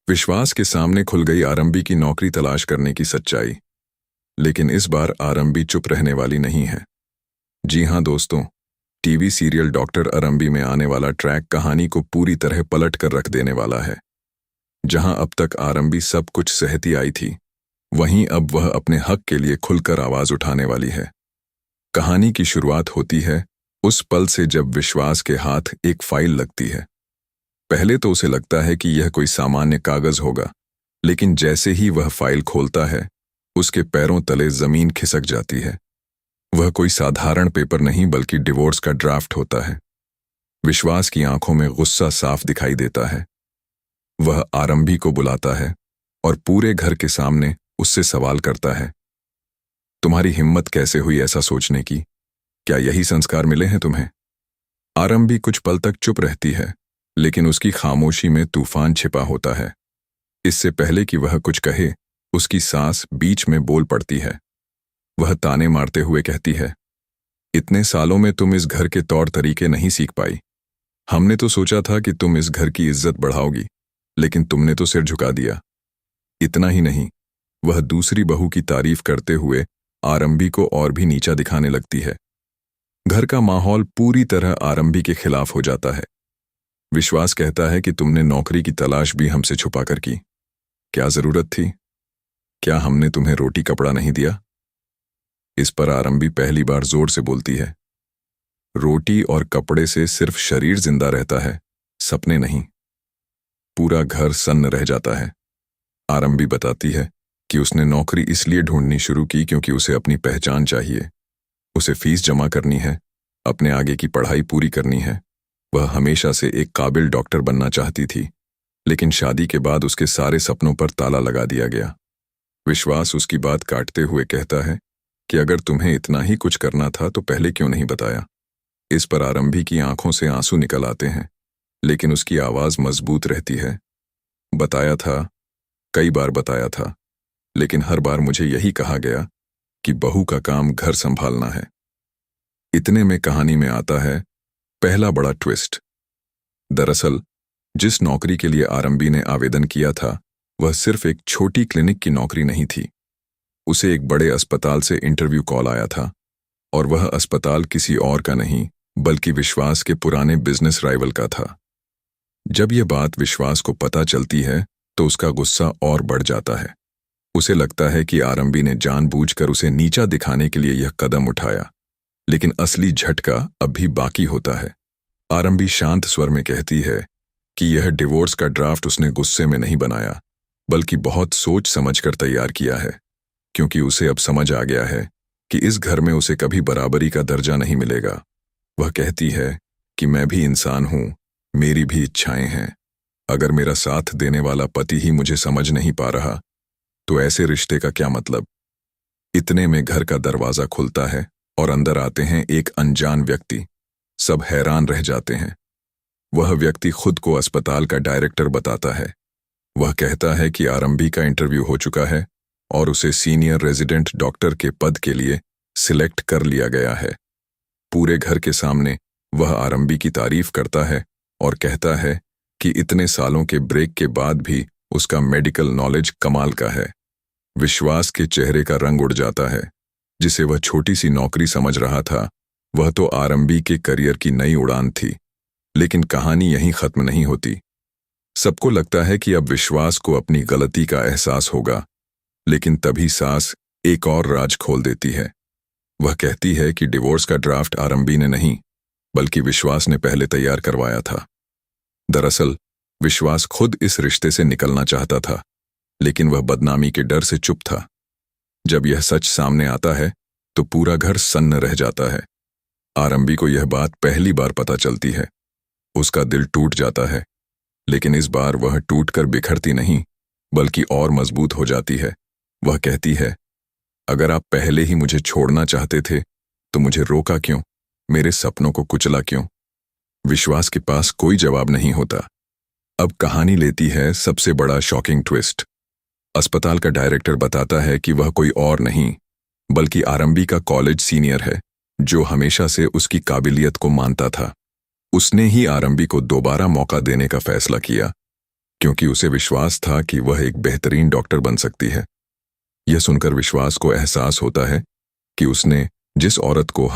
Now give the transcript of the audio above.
विश्वास के सामने खुल गई आरंभी की नौकरी तलाश करने की सच्चाई। लेकिन इस बार आरंभी चुप रहने वाली नहीं है। जी हां दोस्तों, टीवी सीरियल डॉक्टर आरंभी में आने वाला ट्रैक कहानी को पूरी तरह पलट कर रख देने वाला है। जहां अब तक आरंभी सब कुछ सहती आई थी, वहीं अब वह अपने हक के लिए खुलकर आवाज उठाने वाली है। कहानी की शुरुआत होती है उस पल से जब विश्वास के हाथ एक फाइल लगती है। पहले तो उसे लगता है कि यह कोई सामान्य कागज होगा, लेकिन जैसे ही वह फाइल खोलता है, उसके पैरों तले जमीन खिसक जाती है। वह कोई साधारण पेपर नहीं बल्कि डिवोर्स का ड्राफ्ट होता है। विश्वास की आंखों में गुस्सा साफ दिखाई देता है। वह आरंभी को बुलाता है और पूरे घर के सामने उससे सवाल करता है, तुम्हारी हिम्मत कैसे हुई ऐसा सोचने की? क्या यही संस्कार मिले हैं तुम्हें? आरंभी कुछ पल तक चुप रहती है, लेकिन उसकी खामोशी में तूफान छिपा होता है। इससे पहले कि वह कुछ कहे, उसकी सांस बीच में बोल पड़ती है। वह ताने मारते हुए कहती है, इतने सालों में तुम इस घर के तौर तरीके नहीं सीख पाई। हमने तो सोचा था कि तुम इस घर की इज्जत बढ़ाओगी, लेकिन तुमने तो सिर झुका दिया। इतना ही नहीं, वह दूसरी बहू की तारीफ करते हुए आरंभी को और भी नीचा दिखाने लगती है। घर का माहौल पूरी तरह आरंभी के खिलाफ हो जाता है। विश्वास कहता है कि तुमने नौकरी की तलाश भी हमसे छुपा कर की। क्या जरूरत थी? क्या हमने तुम्हें रोटी कपड़ा नहीं दिया? इस पर आरंभी पहली बार जोर से बोलती है, रोटी और कपड़े से सिर्फ शरीर जिंदा रहता है, सपने नहीं। पूरा घर सन्न रह जाता है। आरंभी बताती है कि उसने नौकरी इसलिए ढूंढनी शुरू की क्योंकि उसे अपनी पहचान चाहिए। उसे फीस जमा करनी है, अपने आगे की पढ़ाई पूरी करनी है। वह हमेशा से एक काबिल डॉक्टर बनना चाहती थी, लेकिन शादी के बाद उसके सारे सपनों पर ताला लगा दिया गया। विश्वास उसकी बात काटते हुए कहता है कि अगर तुम्हें इतना ही कुछ करना था तो पहले क्यों नहीं बताया? इस पर आरंभी की आंखों से आंसू निकल आते हैं, लेकिन उसकी आवाज मजबूत रहती है। बताया था, कई बार बताया था, लेकिन हर बार मुझे यही कहा गया कि बहू का काम घर संभालना है। इतने में कहानी में आता है पहला बड़ा ट्विस्ट। दरअसल जिस नौकरी के लिए आरंभी ने आवेदन किया था, वह सिर्फ एक छोटी क्लिनिक की नौकरी नहीं थी। उसे एक बड़े अस्पताल से इंटरव्यू कॉल आया था, और वह अस्पताल किसी और का नहीं बल्कि विश्वास के पुराने बिजनेस राइवल का था। जब यह बात विश्वास को पता चलती है तो उसका गुस्सा और बढ़ जाता है। उसे लगता है कि आरंभी ने जानबूझकर उसे नीचा दिखाने के लिए यह कदम उठाया, लेकिन असली झटका अब भी बाकी होता है। आरंभी शांत स्वर में कहती है कि यह डिवोर्स का ड्राफ्ट उसने गुस्से में नहीं बनाया, बल्कि बहुत सोच समझकर तैयार किया है, क्योंकि उसे अब समझ आ गया है कि इस घर में उसे कभी बराबरी का दर्जा नहीं मिलेगा। वह कहती है कि मैं भी इंसान हूं, मेरी भी इच्छाएं हैं। अगर मेरा साथ देने वाला पति ही मुझे समझ नहीं पा रहा, तो ऐसे रिश्ते का क्या मतलब? इतने में घर का दरवाजा खुलता है और अंदर आते हैं एक अनजान व्यक्ति। सब हैरान रह जाते हैं। वह व्यक्ति खुद को अस्पताल का डायरेक्टर बताता है। वह कहता है कि आरंभी का इंटरव्यू हो चुका है और उसे सीनियर रेजिडेंट डॉक्टर के पद के लिए सिलेक्ट कर लिया गया है। पूरे घर के सामने वह आरंभी की तारीफ करता है और कहता है कि इतने सालों के ब्रेक के बाद भी उसका मेडिकल नॉलेज कमाल का है। विश्वास के चेहरे का रंग उड़ जाता है। जिसे वह छोटी सी नौकरी समझ रहा था, वह तो आरंभी के करियर की नई उड़ान थी। लेकिन कहानी यहीं खत्म नहीं होती। सबको लगता है कि अब विश्वास को अपनी गलती का एहसास होगा, लेकिन तभी सास एक और राज खोल देती है। वह कहती है कि डिवोर्स का ड्राफ्ट आरंभी ने नहीं, बल्कि विश्वास ने पहले तैयार करवाया था। दरअसल विश्वास खुद इस रिश्ते से निकलना चाहता था, लेकिन वह बदनामी के डर से चुप था। जब यह सच सामने आता है तो पूरा घर सन्न रह जाता है। आरंभी को यह बात पहली बार पता चलती है। उसका दिल टूट जाता है, लेकिन इस बार वह टूटकर बिखरती नहीं, बल्कि और मजबूत हो जाती है। वह कहती है, अगर आप पहले ही मुझे छोड़ना चाहते थे तो मुझे रोका क्यों? मेरे सपनों को कुचला क्यों? विश्वास के पास कोई जवाब नहीं होता। अब कहानी लेती है सबसे बड़ा शॉकिंग ट्विस्ट। अस्पताल का डायरेक्टर बताता है कि वह कोई और नहीं बल्कि आरंभी का कॉलेज सीनियर है, जो हमेशा से उसकी काबिलियत को मानता था। उसने ही आरंभी को दोबारा मौका देने का फैसला किया, क्योंकि उसे विश्वास था कि वह एक बेहतरीन डॉक्टर बन सकती है। यह सुनकर विश्वास को एहसास होता है कि उसने जिस औरत को